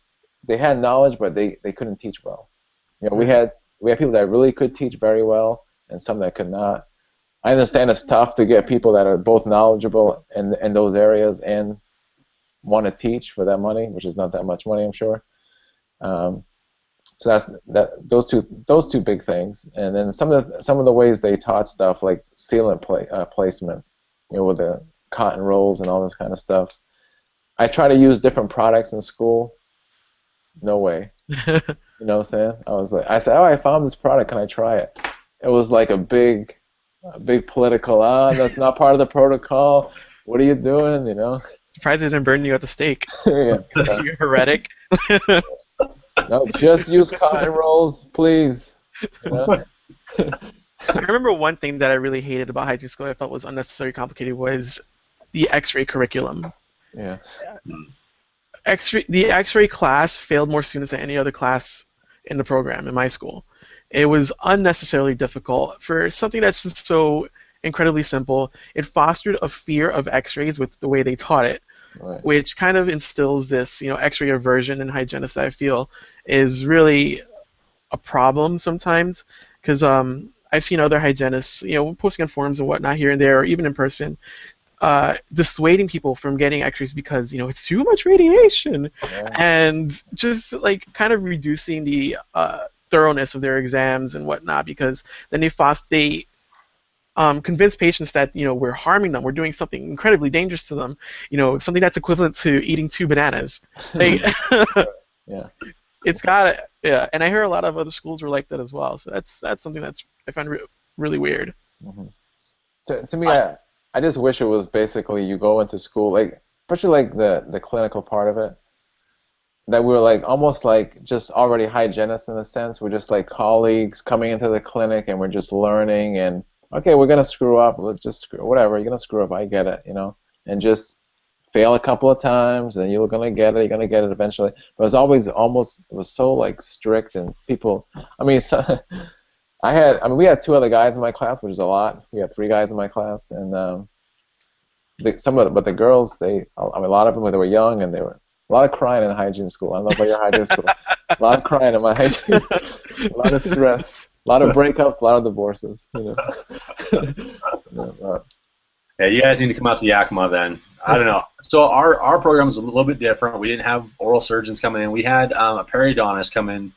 S1: they had knowledge, but they couldn't teach well. We had people that really could teach very well, and some that could not. I understand it's tough to get people that are both knowledgeable in those areas and want to teach for that money, which is not that much money, I'm sure. So that's those two big things, and then some of the ways they taught stuff, like sealant placement, with the cotton rolls and all this kind of stuff. I try to use different products in school. No way. You know what I'm saying? I said, I found this product. Can I try it? It was like a big political. That's not part of the protocol. What are you doing?
S2: Surprised it didn't burn you at the stake.
S1: Yeah.
S2: You're heretic.
S1: No, just use cotton rolls, please.
S2: I remember one thing that I really hated about hygiene school, I felt was unnecessarily complicated, was the X-ray curriculum.
S1: Yeah.
S2: The X-ray class failed more students than any other class in the program in my school. It was unnecessarily difficult for something that's just so incredibly simple. It fostered a fear of X-rays with the way they taught it, right, which kind of instills this, X-ray aversion in hygienists that I feel is really a problem sometimes, because I've seen other hygienists, posting on forums and whatnot here and there, or even in person, dissuading people from getting X-rays because, it's too much radiation, and just, like, kind of reducing the thoroughness of their exams and whatnot, because then they convince patients that, we're harming them, we're doing something incredibly dangerous to them, something that's equivalent to eating 2 bananas. Like,
S1: yeah.
S2: It's got it. Yeah, and I hear a lot of other schools were like that as well. So that's something that's I find really weird.
S1: Mm-hmm. To me, I just wish it was basically you go into school, like, especially like the clinical part of it, that we were like almost like just already hygienists in a sense. We're just like colleagues coming into the clinic, and we're just learning. And okay, we're gonna screw up. Let's just whatever. You're gonna screw up. I get it. And just fail a couple of times, and you're gonna get it. You're gonna get it eventually. But it was so like strict, and people. I mean, we had 2 other guys in my class, which is a lot. We had 3 guys in my class, and but the girls, a lot of them, they were young, and they were a lot of crying in hygiene school. I don't know about your hygiene school. A lot of crying in my hygiene school. A lot of stress. A lot of breakups. A lot of divorces.
S3: Yeah, you guys need to come out to Yakima then. I don't know. So our program was a little bit different. We didn't have oral surgeons coming in. We had a periodontist come in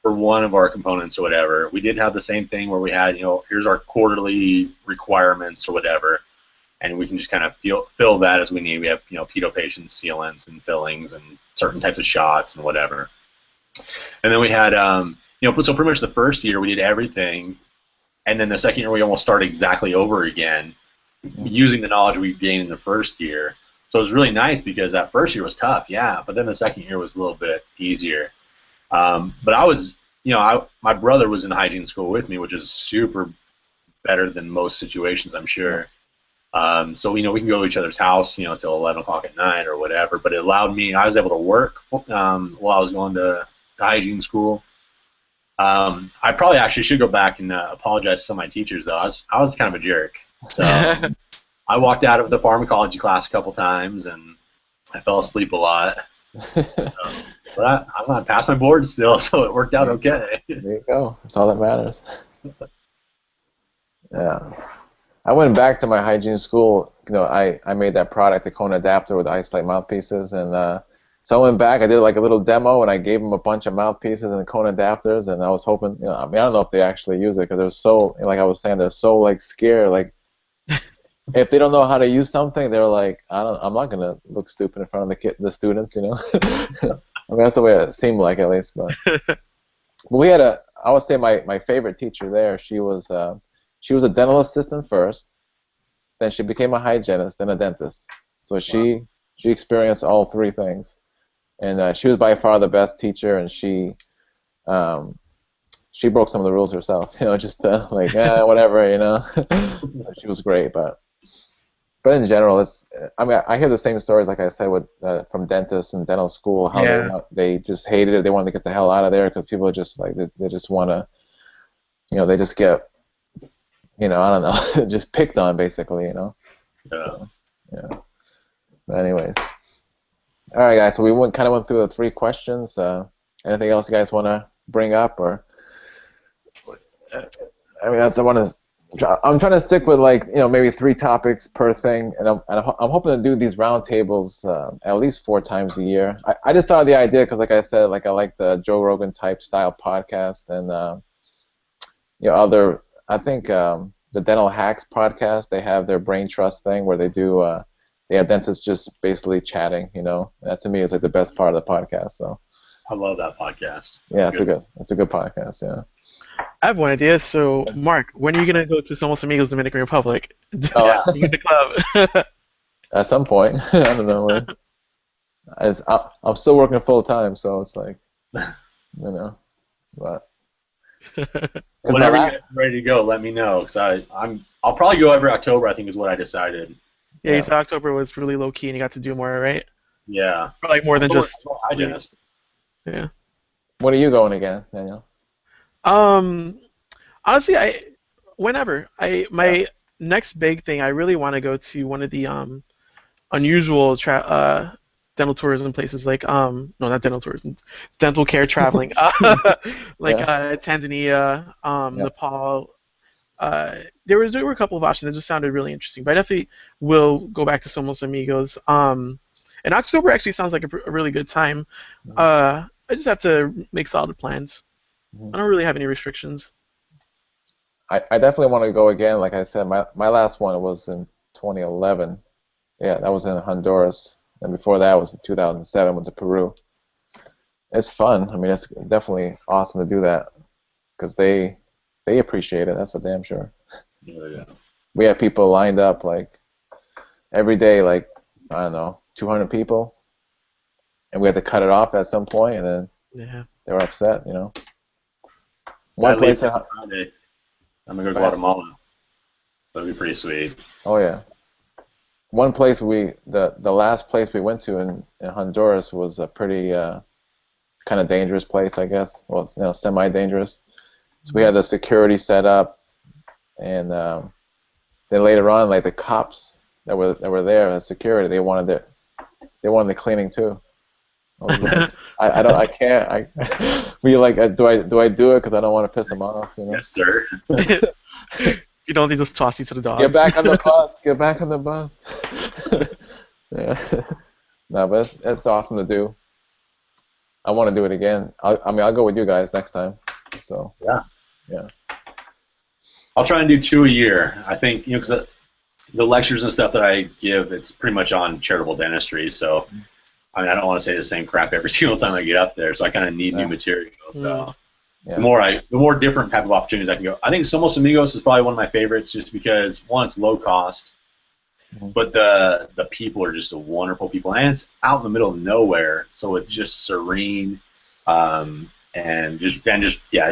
S3: for one of our components or whatever. We did have the same thing where we had, here's our quarterly requirements or whatever, and we can just kind of fill that as we need. We have, pedo patients, sealants, and fillings, and certain types of shots and whatever. And then we had, so pretty much the first year we did everything, and then the second year we almost started exactly over again, using the knowledge we gained in the first year. So it was really nice because that first year was tough, but then the second year was a little bit easier. But I was, my brother was in hygiene school with me, which is super better than most situations, I'm sure. So we can go to each other's house, till 11 o'clock at night or whatever. But it allowed me. I was able to work while I was going to hygiene school. I probably actually should go back and apologize to some of my teachers, though. I was kind of a jerk. So I walked out of the pharmacology class a couple times, and I fell asleep a lot. But I passed my board still, so it worked out okay.
S1: There you go. That's all that matters. Yeah. I went back to my hygiene school. I made that product, the cone adapter with isolate mouthpieces, and so I went back. I did like a little demo, and I gave them a bunch of mouthpieces and cone adapters, and I was hoping, I don't know if they actually use it because they're so, like I was saying, they're so like scared. Like if they don't know how to use something, they're like, I'm not gonna look stupid in front of the students, I mean, that's the way it seemed like, at least. But we had I would say my favorite teacher there. She was a dental assistant first, then she became a hygienist, then a dentist. So she experienced all three things. And she was by far the best teacher, and she broke some of the rules herself, just like whatever, So she was great, but in general, I hear the same stories, like I said, with from dentists and dental school, how they just hated it, they wanted to get the hell out of there because people are just like they just want to, they just get, I don't know, just picked on basically, Yeah. So, yeah. But anyways. All right, guys. So we kind of went through the 3 questions. Anything else you guys want to bring up, or? I mean, I'm trying to stick with maybe 3 topics per thing, and I'm hoping to do these roundtables at least 4 times a year. I just thought of the idea because, like I said, I like the Joe Rogan type style podcast, and other. I think the Dental Hacks podcast, they have their Brain Trust thing where they do. They have dentists just basically chatting, That to me is like the best part of the podcast. So
S3: I love that podcast.
S1: It's a good podcast. Yeah.
S2: I have one idea. So, Mark, when are you gonna go to Somos Amigos, Dominican Republic?
S1: Oh,
S2: You in the club?
S1: At some point. I don't know when. I'm still working full time, so it's like, but.
S3: Whenever you guys are ready to go, let me know, because I'll probably go every October. I think is what I decided.
S2: Yeah, you said October was really low key, and you got to do more, right?
S3: Yeah.
S2: Or like more than just
S3: hygienist.
S2: Yeah.
S1: When are you going again, Daniel?
S2: Honestly, my next big thing, I really want to go to one of the unusual dental tourism places, like no, not dental tourism, dental care traveling, like Tanzania, Nepal. There were a couple of options that just sounded really interesting, but I definitely will go back to Somos Amigos. And October actually sounds like a really good time. I just have to make solid plans. I don't really have any restrictions.
S1: I definitely want to go again. Like I said, my last one was in 2011. Yeah, that was in Honduras, and before that was in 2007. Went to Peru. It's fun. I mean, it's definitely awesome to do that because they appreciate it. That's for damn sure.
S3: Yeah.
S1: We have people lined up like every day, like I don't know, 200 people, and we had to cut it off at some point, and then they were upset, One place
S3: Friday. I'm gonna go to Guatemala. That'd be pretty sweet.
S1: Oh yeah. One place the last place we went to in Honduras was a pretty kind of dangerous place, I guess. Well, it's, semi-dangerous. So we had the security set up, and then later on, like the cops that were there, the security, they wanted the cleaning too. I can't. We like, do I do it because I don't want to piss them off,
S3: Yes, sir.
S2: You don't, they just toss you to the dogs.
S1: Get back on the bus. Get back on the bus. Yeah. No, but it's awesome to do. I want to do it again. I'll go with you guys next time. So. Yeah.
S3: I'll try and do 2 a year. I think because the lectures and stuff that I give, it's pretty much on charitable dentistry. So. I don't want to say the same crap every single time I get up there, so I kind of need new material. So the more different type of opportunities I can go. I think Somos Amigos is probably one of my favorites, just because one, it's low cost, but the people are just wonderful people, and it's out in the middle of nowhere, so it's just serene, and it's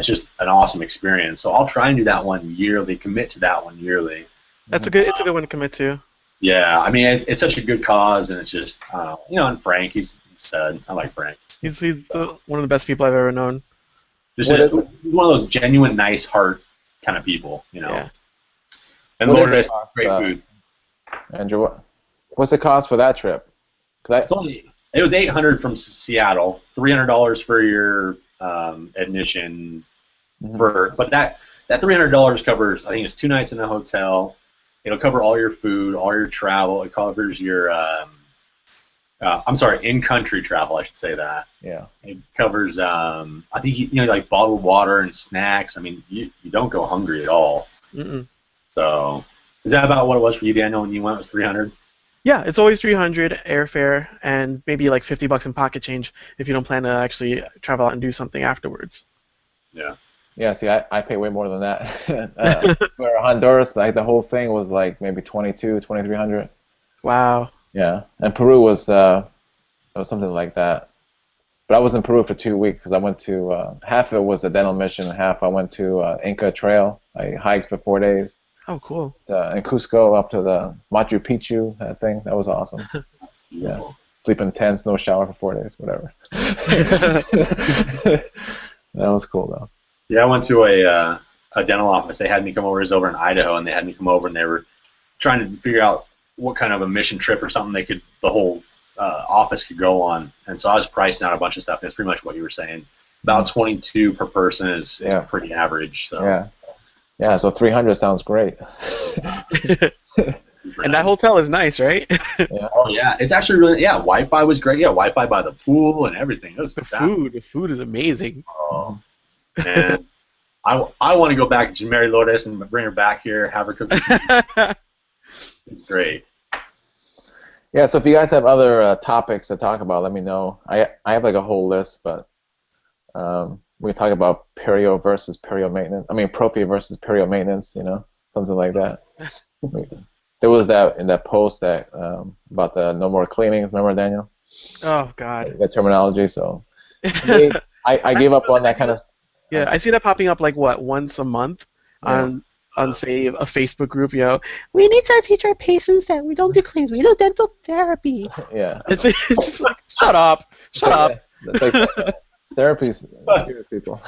S3: just an awesome experience. So I'll try and do that one yearly. Commit to that one yearly.
S2: It's a good one to commit to.
S3: Yeah, I mean, it's such a good cause, and it's just, and Frank, he's stud. I like Frank.
S2: He's one of the best people I've ever known.
S3: Just one of those genuine, nice heart kind of people,
S2: Yeah.
S3: And Lourdes, great food.
S1: Andrew, what's the cost for that trip?
S3: It was $800 from Seattle, $300 for your admission. But that $300 covers, I think it's 2 nights in a hotel. It'll cover all your food, all your travel. It covers your in-country travel, I should say that.
S1: Yeah.
S3: It covers, I think, like bottled water and snacks. I mean, you don't go hungry at all.
S2: Mm-mm.
S3: So, is that about what it was for you, Daniel, when you went? It was $300?
S2: Yeah, it's always $300 airfare and maybe like $50 in pocket change if you don't plan to actually travel out and do something afterwards.
S3: Yeah.
S1: Yeah, see, I pay way more than that. For Honduras, like the whole thing was like maybe $2,300.
S2: Wow.
S1: Yeah, and Peru was something like that. But I was in Peru for 2 weeks because I went to half of it was a dental mission, half I went to Inca Trail. I hiked for 4 days.
S2: Oh, cool.
S1: In Cusco up to the Machu Picchu, that thing. That was awesome. Yeah, sleep in tents, no shower for 4 days, whatever. That was cool though.
S3: Yeah, I went to a dental office. They had me come over. It was over in Idaho, and they had me come over, and they were trying to figure out what kind of a mission trip or something the whole office could go on. And so I was pricing out a bunch of stuff. And it's pretty much what you were saying. About 22 per person is pretty average. So.
S1: Yeah. So 300 sounds great.
S2: And that hotel is nice, right?
S3: Yeah. Oh yeah, it's actually really Wi-Fi was great. Yeah, Wi-Fi by the pool and everything. It was fantastic.
S2: The food is amazing.
S3: Oh. And I want to go back to Mary Lourdes and bring her back here, have her cook. It's great.
S1: Yeah, so if you guys have other topics to talk about, let me know. I have like a whole list, but we talk about perio versus perio maintenance. I mean, prophy versus perio maintenance, something like that. There was that in that post that about the no more cleanings. Remember, Daniel?
S2: Oh God.
S1: That terminology. So I gave up on that kind of.
S2: Yeah, I see that popping up like once a month on say a Facebook group. We need to teach our patients that we don't do cleans, we do dental therapy.
S1: Yeah.
S2: It's just like shut up.
S1: It's like therapy's serious people.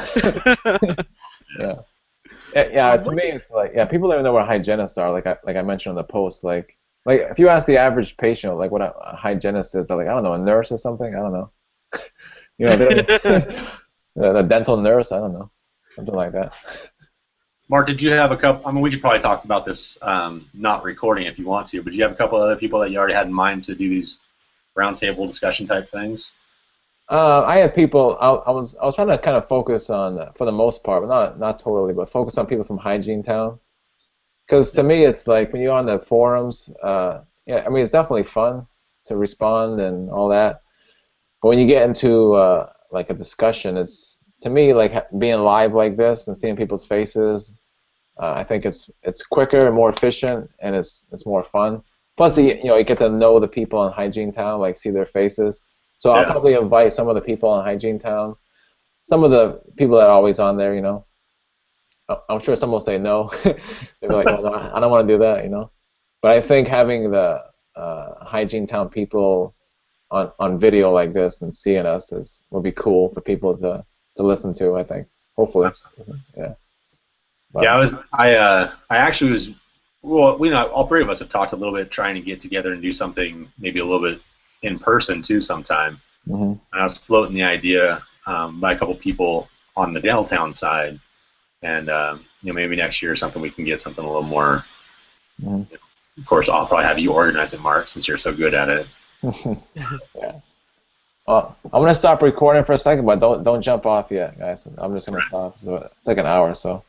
S1: Yeah. Yeah, to me it's like people don't even know what hygienists are. Like I mentioned on the post, like if you ask the average patient like what a hygienist is, they're like, I don't know, a nurse or something. I don't know. A dental nurse, I don't know, something like that.
S3: Mark, did you have a couple? I mean, we could probably talk about this not recording if you want to, but do you have a couple other people that you already had in mind to do these roundtable discussion type things?
S1: I had people. I was trying to kind of focus on, for the most part, but not totally, but focus on people from Hygiene Town, because to me it's like when you're on the forums. I mean it's definitely fun to respond and all that, but when you get into like a discussion, it's to me like being live like this and seeing people's faces. I think it's quicker and more efficient, and it's more fun. Plus, you get to know the people in Hygiene Town, like see their faces. So I'll probably invite some of the people in Hygiene Town, some of the people that are always on there. I'm sure some will say no. They'll be like, well, no, I don't want to do that. But I think having the Hygiene Town people on video like this and seeing us would be cool for people to listen to. I think, hopefully, yeah. But,
S3: I actually was. Well, all three of us have talked a little bit trying to get together and do something maybe a little bit in person too sometime.
S1: Mm-hmm.
S3: And I was floating the idea by a couple people on the dental town side, and maybe next year or something we can get something a little more.
S1: Mm-hmm.
S3: Of course, I'll probably have you organize it, Mark, since you're so good at it.
S1: Yeah. I'm gonna stop recording for a second, but don't jump off yet, guys. I'm just gonna stop. So it's like an hour or so.